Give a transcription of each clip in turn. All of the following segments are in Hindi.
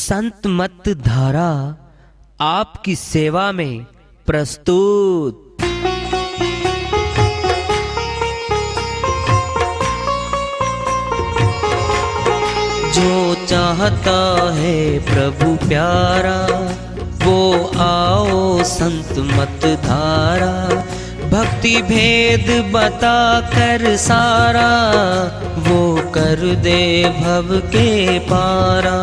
संत मत धारा आपकी सेवा में प्रस्तुत। जो चाहता है प्रभु प्यारा वो आओ संत मत धारा। भक्ति भेद बता कर सारा वो कर दे भव के पारा।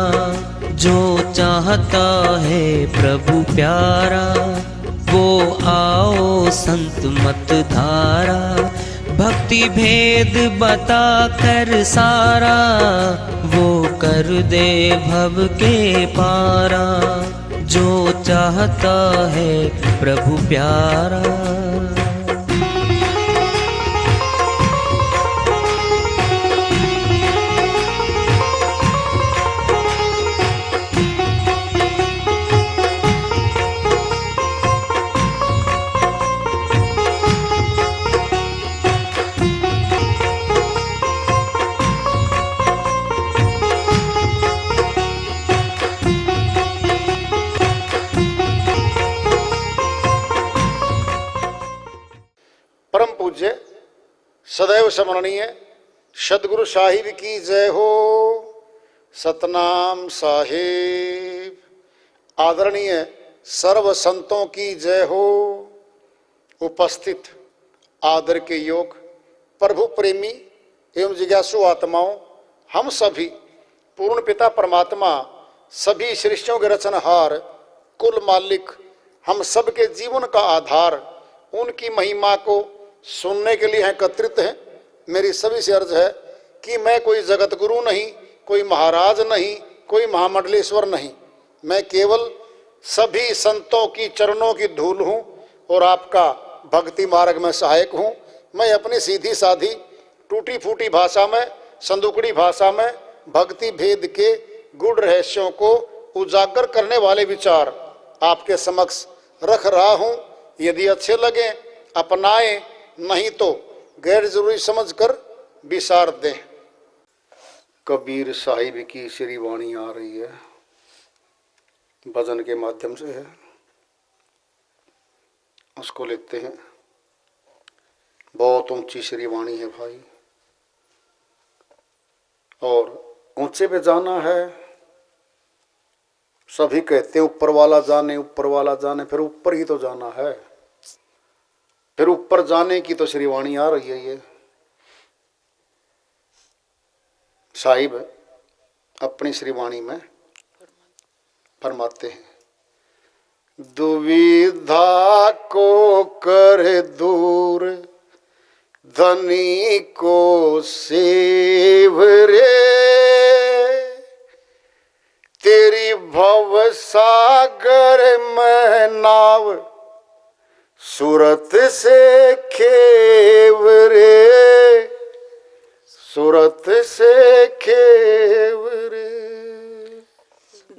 जो चाहता है प्रभु प्यारा वो आओ संत मत धारा। भक्ति भेद बता कर सारा वो कर दे भव के पारा। जो चाहता है प्रभु प्यारा। परम पूज्य सदैव स्मरणीय सदगुरु साहिब की जय हो। सतनाम साहिब। आदरणीय सर्व संतों की जय हो। उपस्थित आदर के योग प्रभु प्रेमी एवं जिज्ञासु आत्माओं, हम सभी पूर्ण पिता परमात्मा सभी सृष्टियों के रचनहार कुल मालिक हम सबके जीवन का आधार उनकी महिमा को सुनने के लिए एकत्रित हैं। मेरी सभी से अर्ज है कि मैं कोई जगत गुरु नहीं, कोई महाराज नहीं, कोई महामंडलेश्वर नहीं। मैं केवल सभी संतों की चरणों की धूल हूँ और आपका भक्ति मार्ग में सहायक हूँ। मैं अपनी सीधी साधी टूटी फूटी भाषा में, संदुकड़ी भाषा में भक्ति भेद के गूढ़ रहस्यों को उजागर करने वाले विचार आपके समक्ष रख रहा हूँ। यदि अच्छे लगे अपनाएं, नहीं तो गैर जरूरी समझकर विसार दें। कबीर साहिब की श्री वाणी आ रही है, भजन के माध्यम से है, उसको लेते हैं। बहुत ऊंची श्री वाणी है भाई, और ऊंचे पे जाना है। सभी कहते हैं ऊपर वाला जाने, ऊपर वाला जाने, फिर ऊपर ही तो जाना है। फिर ऊपर जाने की तो श्रीवाणी आ रही है। ये साहिब अपनी श्रीवाणी में फरमाते हैं, दुविधा को कर दूर धनी को सेव रे। तेरी भव सागर में नाव सूरत से खेव रे। सूरत से खेव रे।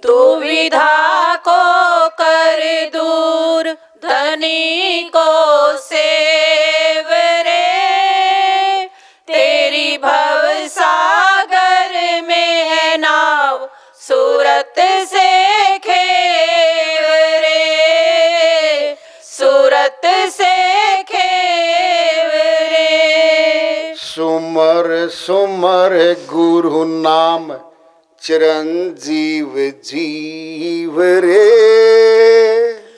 दुविधा को कर दूर धनी को सेव रे। तेरी भव सागर में है नाव सूरत से खेव रे। सूरत से खेव रे। सुमर सुमर गुरु नाम चिरंजीव जीव रे।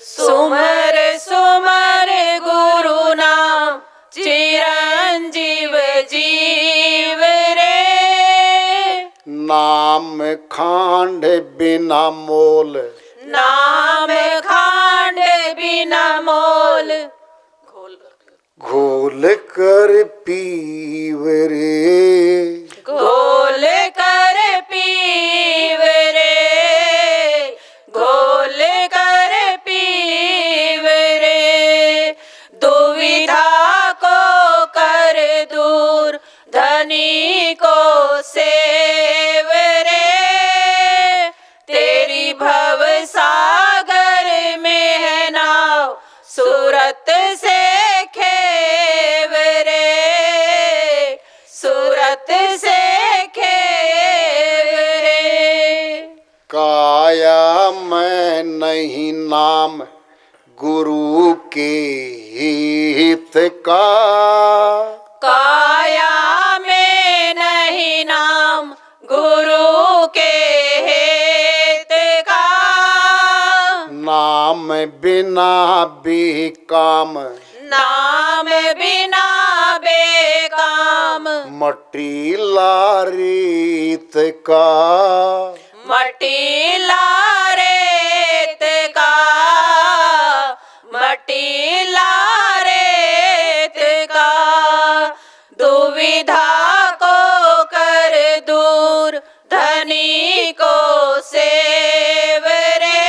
सुमर सुमर गुरु नाम चिरंजीव जीव रे। नाम खांड बिना मोल। नाम खांड बिना मोल। घोल कर पीव रे। घोल कर पीव रे। घोल कर पीव रे। दुविधा को कर दूर धनी को सेव रे। तेरी भव सागर में है नाव सूरत से खेव रे। सूरत से नहीं नाम गुरु के हित का, काया में नहीं नाम गुरु के हित का, नाम बिना बेकाम, नाम बिना बेकाम, मटी लारीत का, मटीला रेत का, मटीला रेत का, दुविधा को कर दूर धनी को सेव रे,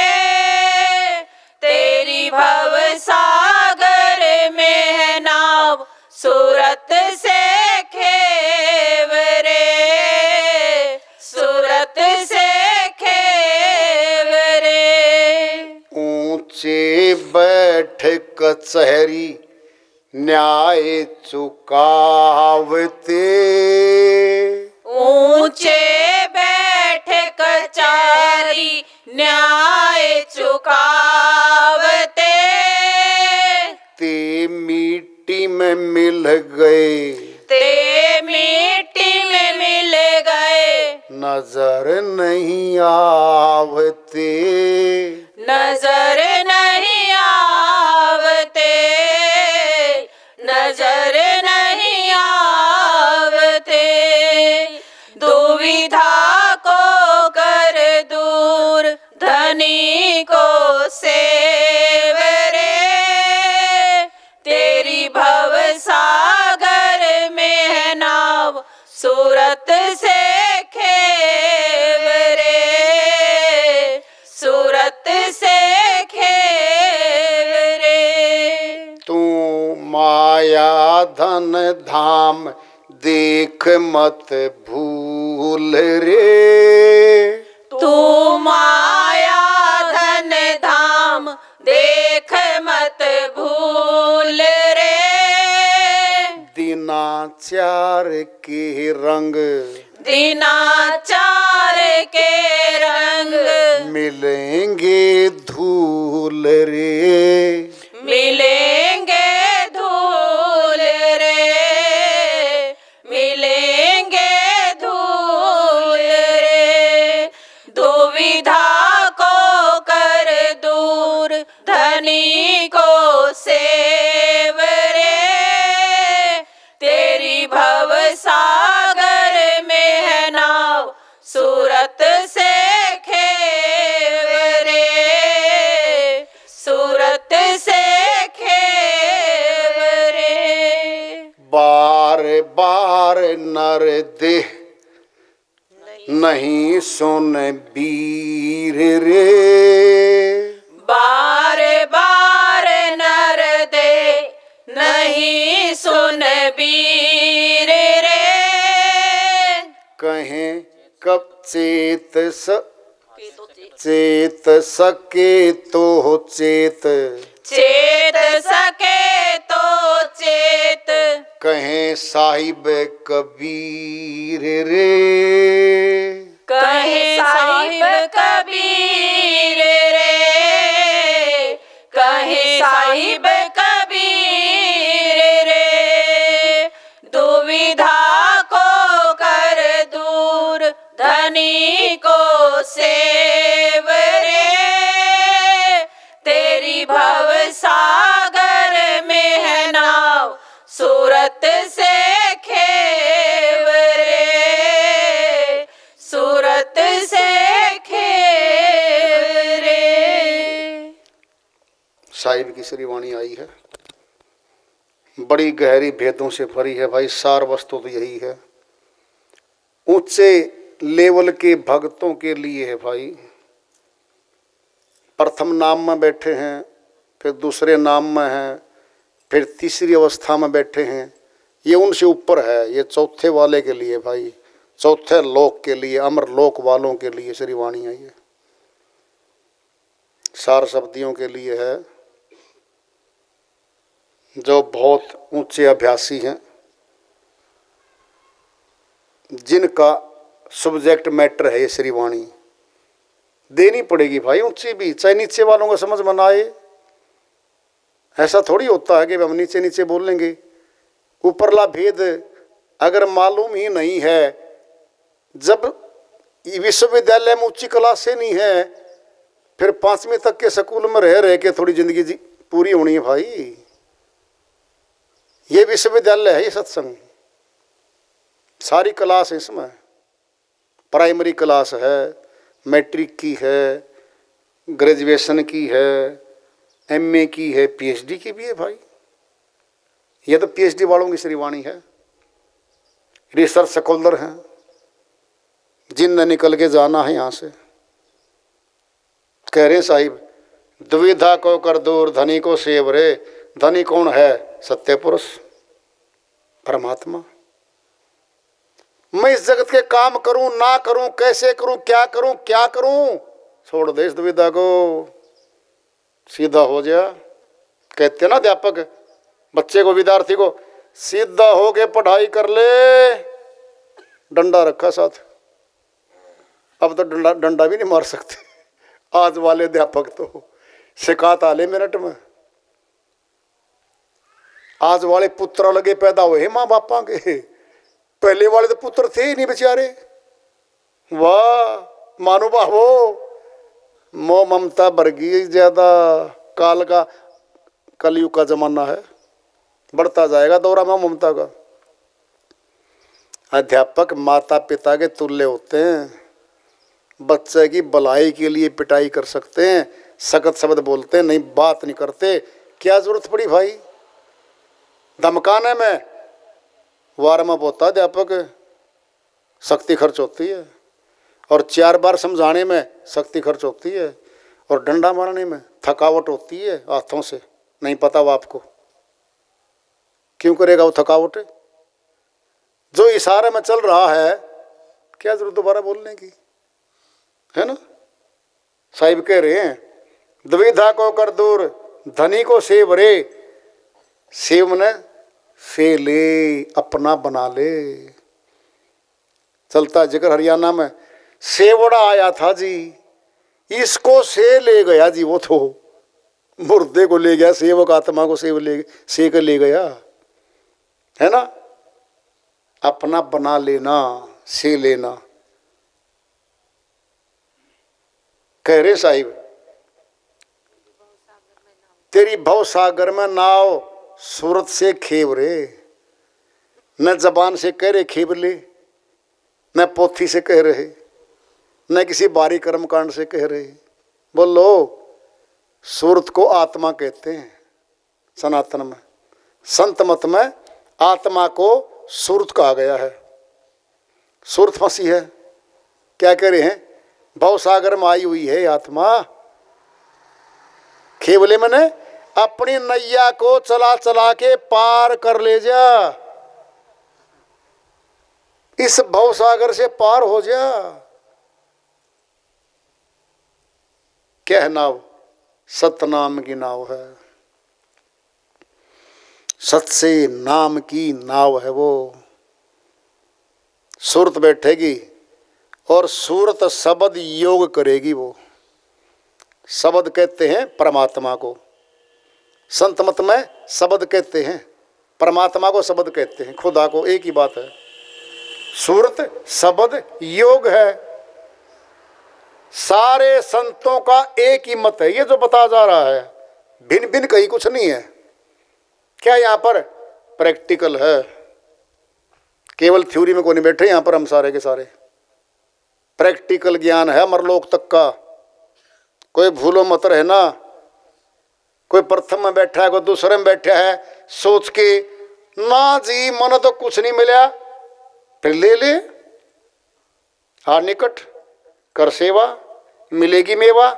तेरी भव सागर में है नाव सूरत से खेव रे, सूरत से खेव रे। ऊंचे बैठ कचहरी न्याय चुकावते, ऊंचे बैठ कचारी न्याय चुकावते, ते मिट्टी में मिल गए, ते मिट्टी में मिल गए, नजर नहीं आवते, नजर नहीं आवते, नजर नहीं आवते, दुविधा को कर दूर धनी को सेव रे, तेरी भव सागर में है नाव सूरत से खेव रे, सूरत से खेव रे। तू माया धन धाम देख मत भूल रे, तू माया धन धाम देख मत भूल रे, दिनाचार के रंग, दिनाचार के रंग, मिलेंगे धूल रे, मिलेंगे धूल रे, मिलेंगे धूल रे, दुविधा को कर दूर धनी को सेव रे, तेरी भव सागर में है नाव सूरत से खेव रे, सूरत से खेव रे। बार बार नर देह नहीं सुन वीर रे, बार बार नर दे नहीं सुन वीर रे, कहें कब चेत सके तो चेत, चेत सके तो चेत, कहें साहिब कबीर रे, कहे साहिब कबीर रे, कहे साहिब कबीर रे, दुविधा को कर दूर धनी को सेव रे, तेरी भव सागर में है नाव सूरत से खेव रे, सूरत से खेव रे। साहिब की श्री वाणी आई है, बड़ी गहरी भेदों से भरी है भाई। सार वस्तु तो यही है, ऊंचे लेवल के भक्तों के लिए है भाई। प्रथम नाम में बैठे हैं, फिर दूसरे नाम में हैं, फिर तीसरी अवस्था में बैठे हैं, ये उनसे ऊपर है। ये चौथे वाले के लिए भाई, चौथे लोक के लिए, अमर लोक वालों के लिए श्री वाणी आई है। सार शब्दियों के लिए है जो बहुत ऊंचे अभ्यासी हैं, जिनका सब्जेक्ट मैटर है ये श्री वाणी। देनी पड़ेगी भाई ऊंची भी, चाहे नीचे वालों को समझ में ना आए। ऐसा थोड़ी होता है कि हम नीचे नीचे बोल लेंगे। ऊपरला भेद अगर मालूम ही नहीं है, जब विश्वविद्यालय में उच्च क्लास से नहीं है, फिर 5वीं तक के स्कूल में रह के थोड़ी जिंदगी पूरी होनी है भाई। ये विश्वविद्यालय है, ये सत्संग, सारी क्लास है इसमें। प्राइमरी क्लास है, मैट्रिक की है, ग्रेजुएशन की है, एमए की है, पीएचडी की भी है भाई। ये तो पीएचडी वालों की श्रीवाणी है, रिसर्च स्कॉलर हैं, जिनने निकल के जाना है यहाँ से। कह रहे साहिब, दुविधा को कर दूर धनी को सेव रे। धनी कौन है? सत्य पुरुष परमात्मा। मैं इस जगत के काम करूं ना करूं, कैसे करूं, क्या करूं, छोड़ दे इस दुविधा को, सीधा हो जा। कहते ना अध्यापक बच्चे को, विद्यार्थी को, सीधा हो के पढ़ाई कर ले। डंडा रखा साथ, अब तो डंडा भी नहीं मार सकते आज वाले अध्यापक, तो शिकायत आले मिनट में। आज वाले पुत्र लगे पैदा हुए माँ बापा के, पहले वाले तो पुत्र थे ही नहीं बेचारे। वाह महानुभावो, मोह ममता बढ़गी ज्यादा। काल का, कलयुग का जमाना है, बढ़ता जाएगा दौरा मोह ममता का। अध्यापक माता पिता के तुल्य होते हैं, बच्चे की भलाई के लिए पिटाई कर सकते हैं, सख्त शब्द बोलते हैं, नहीं बात नहीं करते। क्या जरूरत पड़ी भाई धमकाने में? वार में होता अध्यापक, शक्ति खर्च होती है, और 4 बार समझाने में शक्ति खर्च होती है, और डंडा मारने में थकावट होती है हाथों से। नहीं पता वो आपको क्यों करेगा वो थकावट? जो इशारे में चल रहा है, क्या जरूरत दोबारा बोलने की, है ना? साहिब कह रहे हैं, दुविधा को कर दूर धनी को सेव रे। सेव ने से ले, अपना बना ले। चलता जिक्र हरियाणा में, सेवड़ा आया था जी, इसको से ले गया जी। वो तो मुर्दे को ले गया, सेवक आत्मा को से कर ले गया, है ना? अपना बना लेना, से लेना। कह रहे साहिब, तेरी भव सागर में नाव सूरत से खेव रे। न जबान से कह रहे खेव ले, न पोथी से कह रहे, न किसी बारी कर्म कांड से कह रहे। बोलो, सूरत को आत्मा कहते हैं सनातन में। संत मत में आत्मा को सूरत कहा गया है। सूरत फंसी है, क्या कह रहे हैं? भव सागर में आई हुई है आत्मा। खेवले मैंने अपनी नैया को चला चला के पार कर ले जा, इस भव सागर से पार हो जा। क्या है नाव? सतनाम की नाव है, सत से नाम की नाव है वो। सूरत बैठेगी और सूरत शब्द योग करेगी। वो शब्द कहते हैं परमात्मा को, संत मत में शब्द कहते हैं परमात्मा को, शब्द कहते हैं खुदा को, एक ही बात है। सूरत शब्द योग है। सारे संतों का एक ही मत है, ये जो बता जा रहा है, भिन्न भिन्न कहीं कुछ नहीं है। क्या यहाँ पर प्रैक्टिकल है? केवल थ्योरी में कोई नहीं बैठे यहाँ पर, हम सारे के सारे प्रैक्टिकल ज्ञान है अमरलोक तक का। कोई भूलो मत रहना। कोई प्रथम में बैठा है, कोई दूसरे में बैठा है, सोच के ना जी मन तो कुछ नहीं मिला, फिर ले ले। हाँ निकट कर सेवा, मिलेगी मेवा।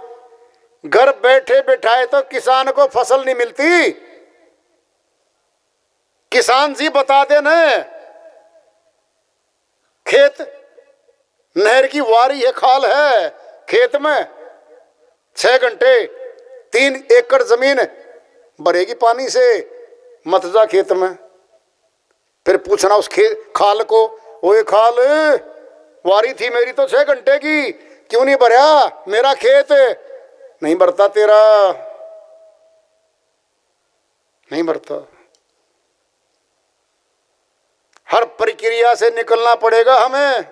घर बैठे बैठाए तो किसान को फसल नहीं मिलती। किसान जी बता देना, खेत नहर की वारी है, खाल है खेत में, 6 घंटे 3 एकड़ जमीन भरेगी पानी से, मत जा खेत में। फिर पूछना उस खाल को, वो खाल वारी थी मेरी तो 6 घंटे की, क्यों नहीं भरया? मेरा खेत नहीं भरता, तेरा नहीं भरता। हर प्रक्रिया से निकलना पड़ेगा हमें।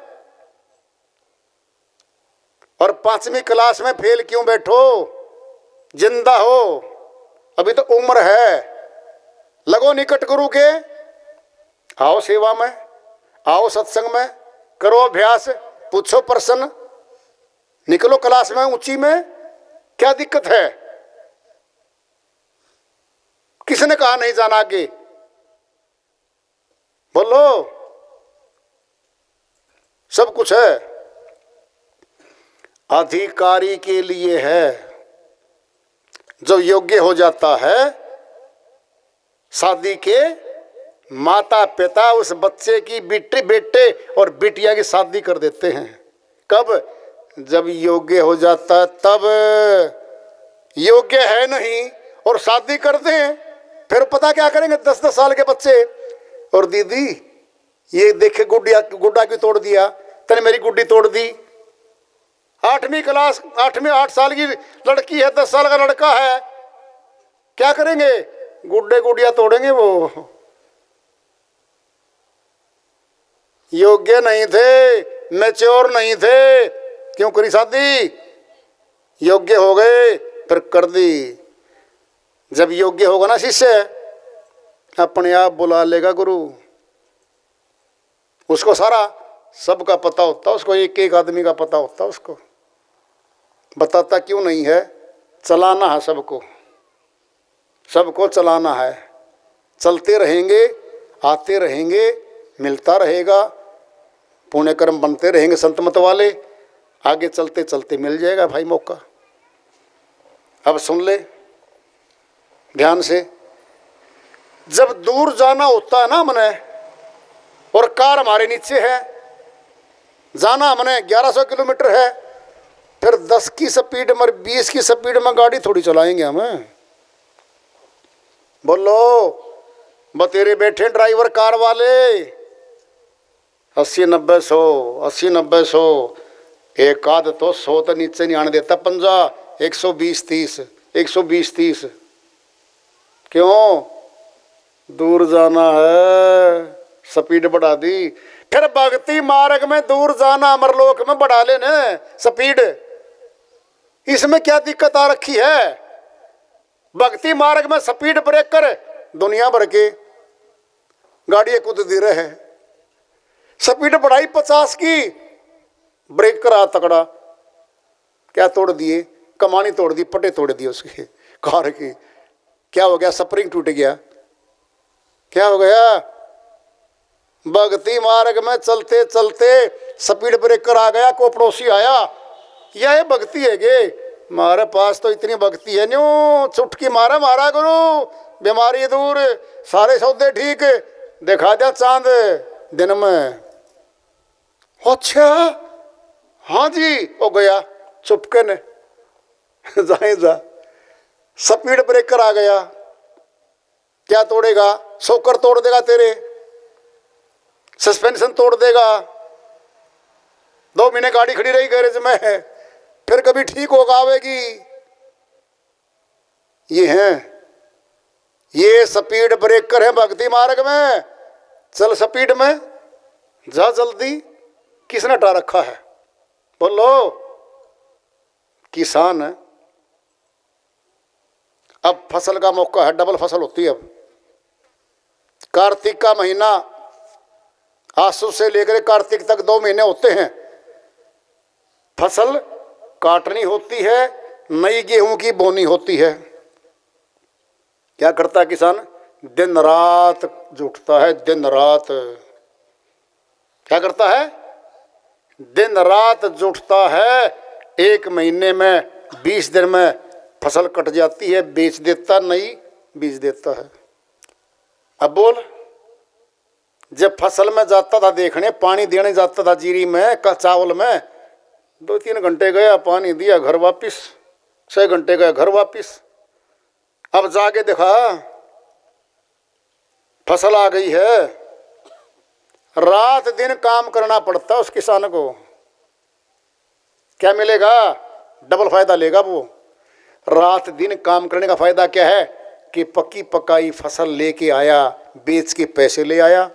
और 5वीं क्लास में फेल क्यों बैठो? जिंदा हो, अभी तो उम्र है, लगो निकट गुरु के, आओ सेवा में, आओ सत्संग में, करो अभ्यास, पूछो प्रश्न, निकलो क्लास में ऊंची में। क्या दिक्कत है? किसने कहा नहीं जाना आगे? बोलो, सब कुछ है। अधिकारी के लिए है। जो योग्य हो जाता है, शादी के माता पिता उस बच्चे की बेटे और बिटिया की शादी कर देते हैं। कब? जब योग्य हो जाता है तब। योग्य है नहीं और शादी कर दें, फिर पता क्या करेंगे 10-10 साल के बच्चे। और दीदी ये देखे गुड्डा क्यों तोड़ दिया, तने मेरी गुड्डी तोड़ दी। 8वीं क्लास 8 साल की लड़की है, 10 साल का लड़का है, क्या करेंगे? गुड्डिया तोड़ेंगे। वो योग्य नहीं थे, मैच्योर नहीं थे, क्यों करी शादी? योग्य हो गए फिर कर दी। जब योग्य होगा ना शिष्य, अपने आप बुला लेगा गुरु। उसको सारा सबका पता होता, उसको एक एक आदमी का पता होता, उसको बताता क्यों नहीं है? चलाना है सबको, सबको चलाना है। चलते रहेंगे, आते रहेंगे, मिलता रहेगा, पुण्य कर्म बनते रहेंगे संत मत वाले, आगे चलते चलते मिल जाएगा भाई मौका। अब सुन ले ध्यान से। जब दूर जाना होता है ना हमने, और कार हमारे नीचे है, जाना हमने 1100 किलोमीटर है, फिर 10 की स्पीड में 20 की स्पीड में गाड़ी थोड़ी चलाएंगे हमें। बोलो, बतेरे बैठे ड्राइवर कार वाले 80-90 100, 80-90 100, एक आध तो 100 तो नीचे नहीं आने देता। 50, 120-30, 120-30। क्यों? दूर जाना है, स्पीड बढ़ा दी। फिर भक्ति मार्ग में दूर जाना, अमरलोक में बढ़ा लेने स्पीड। इसमें क्या दिक्कत आ रखी है? भक्ति मार्ग में स्पीड ब्रेकर दुनिया भर के गाड़ियां कूद दे रहे हैं। स्पीड बढ़ाई 50 की, ब्रेक करा तकड़ा, क्या तोड़ दिए? कमानी तोड़ दी, पटे तोड़ दिए उसके कार की। क्या हो गया? स्प्रिंग टूट गया। क्या हो गया? भक्ति मार्ग में चलते चलते स्पीड ब्रेकर आ गया, को पड़ोसी आया, यह भक्ति है गे? हमारे पास तो इतनी भक्ति है न्यू, चुटकी मारा मारा गुरु, बीमारी दूर, सारे सौदे ठीक, दिखा दिया चांद दिन में। अच्छा हाँ जी, हो गया चुपके ने जाए जा। स्पीड ब्रेकर आ गया, क्या तोड़ेगा? सोकर तोड़ देगा, तेरे सस्पेंशन तोड़ देगा। 2 महीने गाड़ी खड़ी रही गैरेज में, फिर कभी ठीक होगा आवेगी। ये है, ये स्पीड ब्रेकर है भक्ति मार्ग में। चल स्पीड में, जा जल्दी। किसने हटा रखा है? बोलो। किसान है। अब फसल का मौका है, डबल फसल होती है। अब कार्तिक का महीना, आसू से लेकर कार्तिक तक 2 महीने होते हैं। फसल काटनी होती है, नई गेहूं की बोनी होती है। क्या करता है किसान? दिन रात जुटता है, दिन रात। क्या करता है? दिन रात जुटता है। 1 महीने में 20 दिन में फसल कट जाती है, बेच देता, नई बीज देता है। अब बोल, जब फसल में जाता था देखने, पानी देने जाता था जीरी में, चावल में, 2-3 घंटे गया, पानी दिया, घर वापिस। 6 घंटे गया, घर वापिस। अब जाके देखा फसल आ गई है। रात दिन काम करना पड़ता उस किसान को। क्या मिलेगा? डबल फायदा लेगा वो। रात दिन काम करने का फायदा क्या है कि पक्की पकाई फसल लेके आया, बेच के पैसे ले आया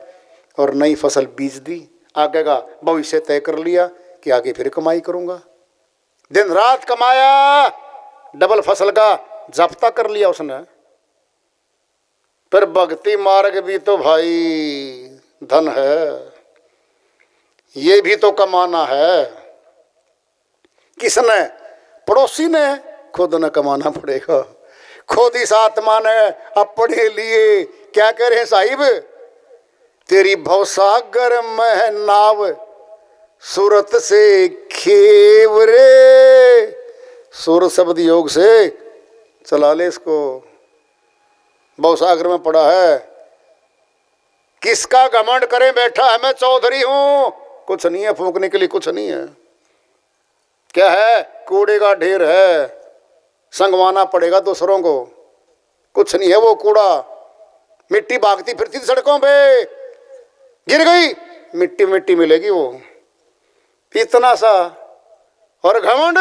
और नई फसल बीज दी। आगे का भविष्य तय कर लिया कि आगे फिर कमाई करूंगा। दिन रात कमाया, डबल फसल का जब्ता कर लिया उसने। पर भक्ति मार्ग भी तो भाई धन है, ये भी तो कमाना है। किसने? पड़ोसी ने। खुद न कमाना पड़ेगा। खुद इस आत्मा ने अपने लिए क्या कह रहे हैं साहिब? तेरी भवसागर में नाव सूरत से खेव रे। सूर शब्द योग से चला ले इसको। भवसागर में पड़ा है। किसका घमंड करे बैठा है मैं चौधरी हूं? कुछ नहीं है, फूंकने के लिए कुछ नहीं है। क्या है? कूड़े का ढेर है, संगवाना पड़ेगा दूसरों को। कुछ नहीं है वो कूड़ा। मिट्टी भागती फिरती थी सड़कों पे, गिर गई, मिट्टी मिट्टी मिलेगी वो। इतना सा। और घमंड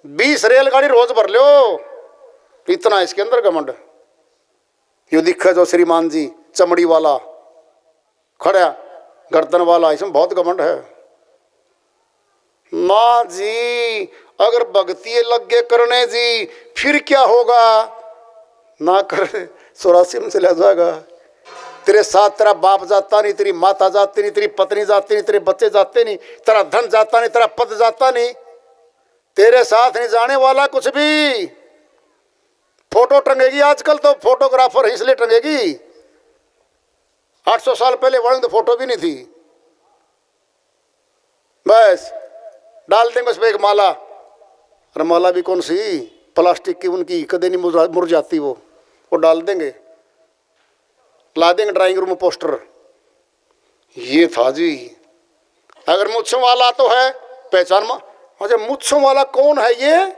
20 रेलगाड़ी रोज भर लो, इतना इसके अंदर घमंड। यो दिखा जो श्रीमान जी चमड़ी वाला खड़ा, गर्दन वाला, इसमें बहुत घमंड है। माँ जी अगर भक्ति लग गए करने जी फिर क्या होगा? ना कर 84 में चला जाएगा। तेरे साथ तेरा बाप जाता नहीं, तेरी माता जाती नहीं, तेरी पत्नी जाती नहीं, तेरे बच्चे जाते नहीं, तेरा धन जाता नहीं, तेरा पद जाता नहीं, तेरे साथ नहीं जाने वाला कुछ भी। फोटो टंगेगी आजकल तो फोटोग्राफर इसलिए टंगेगी। 800 साल पहले वर्ण तो फोटो भी नहीं थी। बस डाल देंगे उसमें एक माला, और माला भी कौन सी? प्लास्टिक की, उनकी कदे नहीं मुरझाती वो डाल देंगे। ला देंगे ड्राइंग रूम में पोस्टर। ये था जी। अगर मुच्छों वाला तो है पहचान में। अच्छा मुच्छों वाला कौन है? ये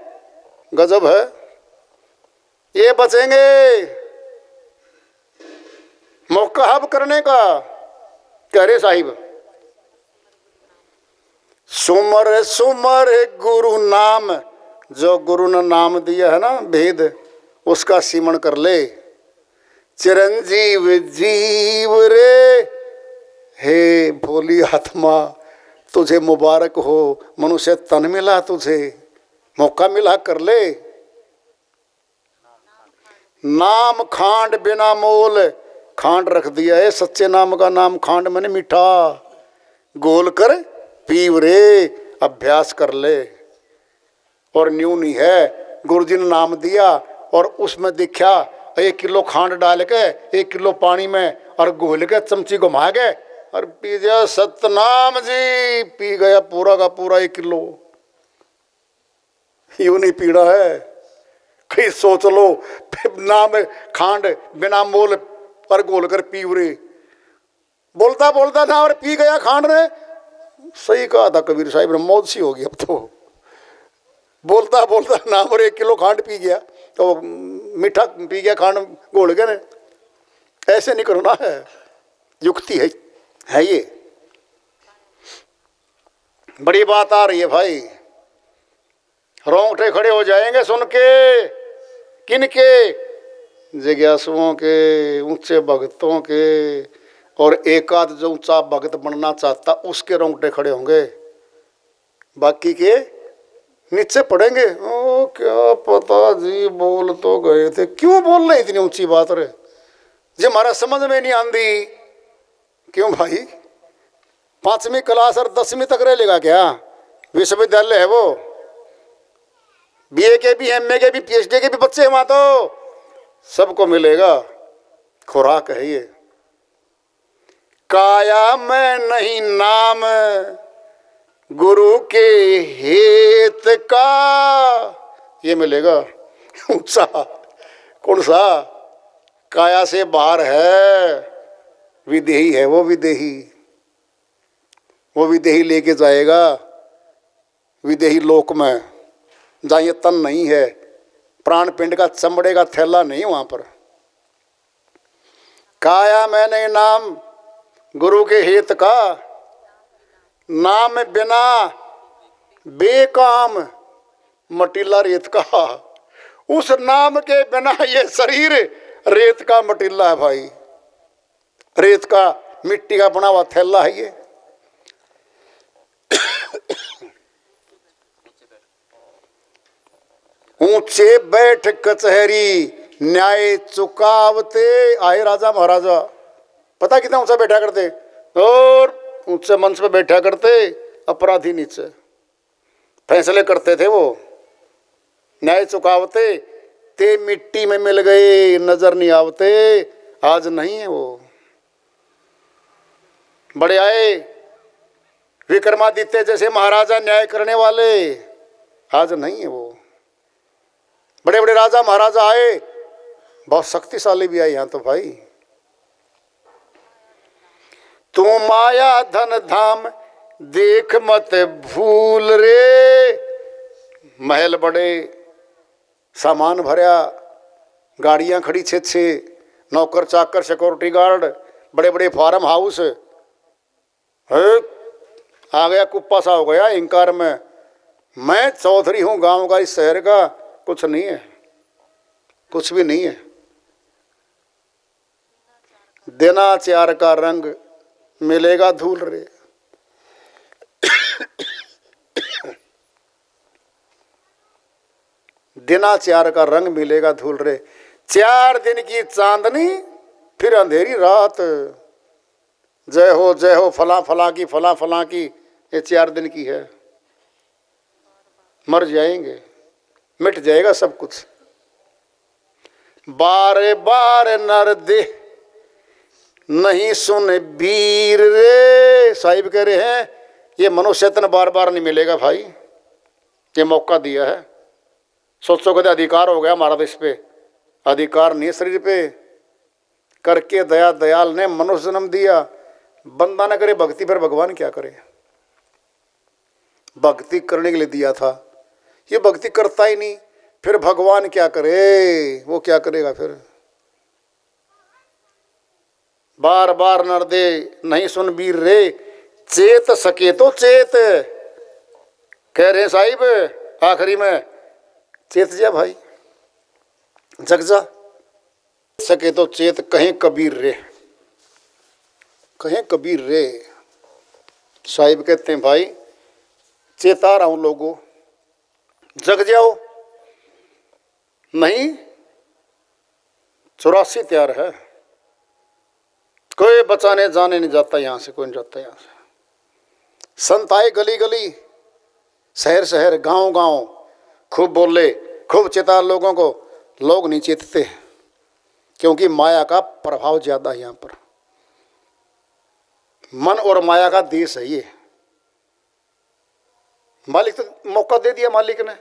गजब है। ये बचेंगे मौका हब करने का। कह रहे साहिब सुमर सुमर गुरु नाम, जो गुरु ने नाम दिया है ना भेद, उसका सिमरण कर ले। चिरंजीव जीव रे, हे भोली आत्मा तुझे मुबारक हो। मनुष्य तन मिला तुझे, मौका मिला कर ले। नाम खांड बिना मोल, खांड रख दिया है सच्चे नाम का। नाम खांड मैंने मीठा, गोल कर पीव रे, अभ्यास कर ले। और न्यू नहीं है, गुरुजी ने नाम दिया और उसमें देखा 1 किलो खांड डाल के 1 किलो पानी में और घोल के चमची घुमा गए और पी गया। सतनाम जी पी गया पूरा का पूरा 1 किलो। यूं नहीं पीना है। कहीं सोच लो, नाम खांड बिना मोल पर घोल कर पीव रे। बोलता बोलता ना और पी गया खांड ने। सही कहा था कबीर साहिब ने, मौत सी होगी अब तो। बोलता बोलता नाम और 1 किलो खांड पी गया, तो मीठा पी गया खांड घोल के ने। ऐसे नहीं करना है, युक्ति है ये। बड़ी बात आ रही है भाई, रोंगटे खड़े हो जाएंगे सुन के। किनके? जिज्ञासुओं के, ऊंचे भक्तों के, और एकाध जो ऊंचा भक्त बनना चाहता उसके रोंगटे खड़े होंगे। बाकी के नीचे पड़ेंगे। ओ क्या पता जी, बोल तो गए थे, क्यों बोल रहे इतनी ऊंची बात रे जी, हमारा समझ में नहीं आंदी। क्यों भाई? 5वीं क्लास और 10वीं तक रह लेगा क्या? विश्वविद्यालय है वो। BA के भी, MA के भी, PhD के भी बच्चे हैं वहां, तो सबको मिलेगा। खुराक है ये। काया में नहीं नाम गुरु के हेत का, ये मिलेगा। ऊंचा कौन सा? काया से बाहर है, विदेही है वो। विदेही, वो विदेही लेके जाएगा विदेही लोक में, जहाँ ये तन नहीं है, प्राण पिंड का चमड़े का थैला नहीं वहां पर। काया में नहीं नाम गुरु के हित का, नाम बिना बेकाम मटीला रेत का, उस नाम के बिना ये शरीर रेत का मटीला है भाई, रेत का मिट्टी का बना हुआ थैला है ये। ऊंचे बैठ कचहरी न्याय चुकावते आए राजा महाराजा। पता कितना ऊंचा बैठा करते, और ऊंचे मंच पे बैठा करते, अपराधी नीचे फैसले करते थे वो। न्याय चुकावते ते मिट्टी में मिल गए, नजर नहीं आवते, आज नहीं है वो। बड़े आए विक्रमादित्य जैसे महाराजा न्याय करने वाले, आज नहीं है वो। बड़े बड़े राजा महाराजा आए, बहुत शक्तिशाली भी आए यहां तो भाई। तू माया धन धाम देख मत भूल रे, महल बड़े, सामान भरा, गाड़ियां खड़ी छे छे, नौकर चाकर सिक्योरिटी गार्ड, बड़े बड़े फार्म हाउस। आ गया कुप्पा सा हो गया इंकार में, मैं चौधरी हूं गांव का, इस शहर का कुछ नहीं है, कुछ भी नहीं है। दिनाचार का रंग मिलेगा धूल रे। दिनाचार का रंग मिलेगा धूल रे। 4 दिन की चांदनी फिर अंधेरी रात, जय हो फला फला की, फला फला की, ये 4 दिन की है। मर जाएंगे, मिट जाएगा सब कुछ। बारे बार नर दे नहीं सुन वीर रे, साहिब कह रहे हैं ये मनुष्य तन बार बार नहीं मिलेगा भाई, ये मौका दिया है। सोचो कदे अधिकार हो गया हमारा, इस पे अधिकार नहीं है शरीर पे। करके दया दयाल ने मनुष्य जन्म दिया, बंदा न करे भक्ति, फिर भगवान क्या करे? भक्ति करने के लिए दिया था, ये भक्ति करता ही नहीं, फिर भगवान क्या करे? वो क्या करेगा फिर? बार बार नर दे नहीं सुन वीर रे, चेत सके तो चेत, कह रहे साहिब आखिरी में, चेत जा भाई, जग जा, सके तो चेत, कहें कबीर रे, कहें कबीर रे। साहिब कहते हैं भाई चेता रहा हूं लोगों, जग जाओ। नहीं 84 तैयार है, कोई बचाने जाने नहीं जाता, यहां से कोई नहीं जाता यहां से। संत आए गली गली, शहर शहर, गांव गांव, खूब बोले, खूब चेता लोगों को। लोग नहीं चेतते क्योंकि माया का प्रभाव ज्यादा है यहां पर। मन और माया का देश है ये। मालिक तो मौका दे दिया मालिक ने।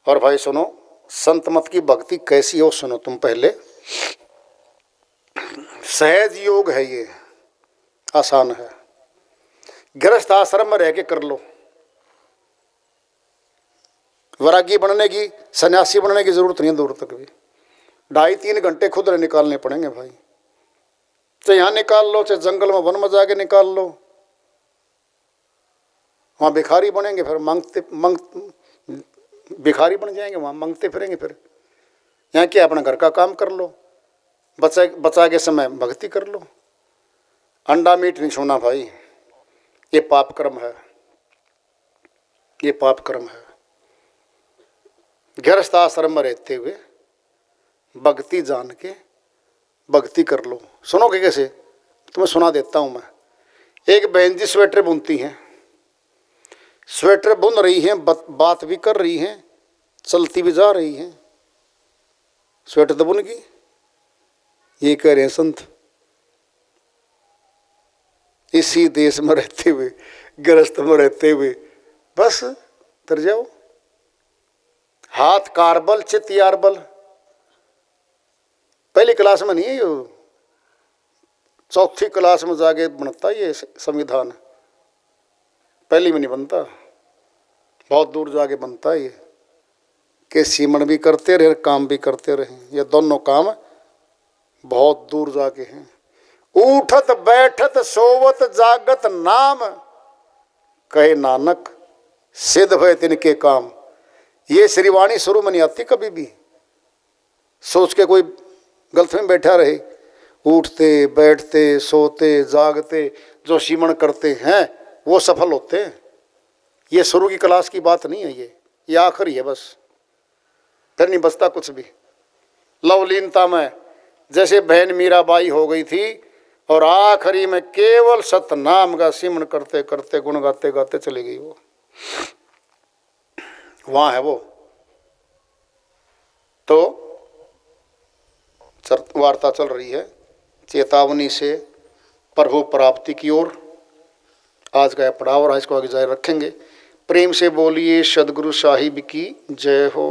और भाई सुनो, संत मत की भक्ति कैसी हो सुनो तुम पहले। सहज योग है ये, आसान है। गृहस्थ आश्रम में रह के कर लो। वैरागी बनने की, सन्यासी बनने की जरूरत नहीं है दूर तक भी। 2.5-3 घंटे खुद निकालने पड़ेंगे भाई। चाहे यहाँ निकाल लो, चाहे जंगल में वन में जाके निकाल लो। वहाँ भिखारी बनेंगे, फिर भिखारी बन जाएंगे, वहाँ मांगते फिरेंगे। फिर यहाँ क्या, अपना घर का काम कर लो, बचा के समय भक्ति कर लो। अंडा मीट नहीं छूना भाई, ये पाप कर्म है, ये पाप कर्म है। गृहस्थ आश्रम में रहते हुए भक्ति जान के भक्ति कर लो। सुनोगे कैसे? तुम्हें सुना देता हूँ मैं। एक बहन जी स्वेटर बुनती हैं, स्वेटर बुन रही हैं, बात भी कर रही हैं, चलती भी जा रही हैं। स्वेटर तो बुन गई, ये कह रहे हैं संत। इसी देश में रहते हुए, गृहस्थ में रहते हुए बस तर जाओ। हाथ कारबल चित यारबल, पहली क्लास में नहीं है ये, 4थी क्लास में जाके बनता ये संविधान। पहली में नहीं बनता, बहुत दूर जाके बनता है ये। कि सीमन भी करते रहे, काम भी करते रहे, ये दोनों काम बहुत दूर जाके हैं। उठत बैठत सोवत जागत नाम, कहे नानक सिद्ध भय तिनके काम। ये श्रीवाणी शुरू में नहीं आती कभी भी। सोच के कोई गलत में बैठा रहे, उठते बैठते सोते जागते जो सिमरण करते हैं वो सफल होते हैं। ये शुरू की क्लास की बात नहीं है, ये आखिरी है बस, फिर नहीं बचता कुछ भी। लवलीनता में जैसे बहन मीराबाई हो गई थी और आखिरी में केवल सतनाम का सिमरण करते करते गुण गाते गाते चली गई, वो वहां है वो। तो वार्ता चल रही है चेतावनी से प्रभु प्राप्ति की ओर। आज का पड़ाव और आज को आगे जारी रखेंगे। प्रेम से बोलिए सदगुरु साहिब की जय हो।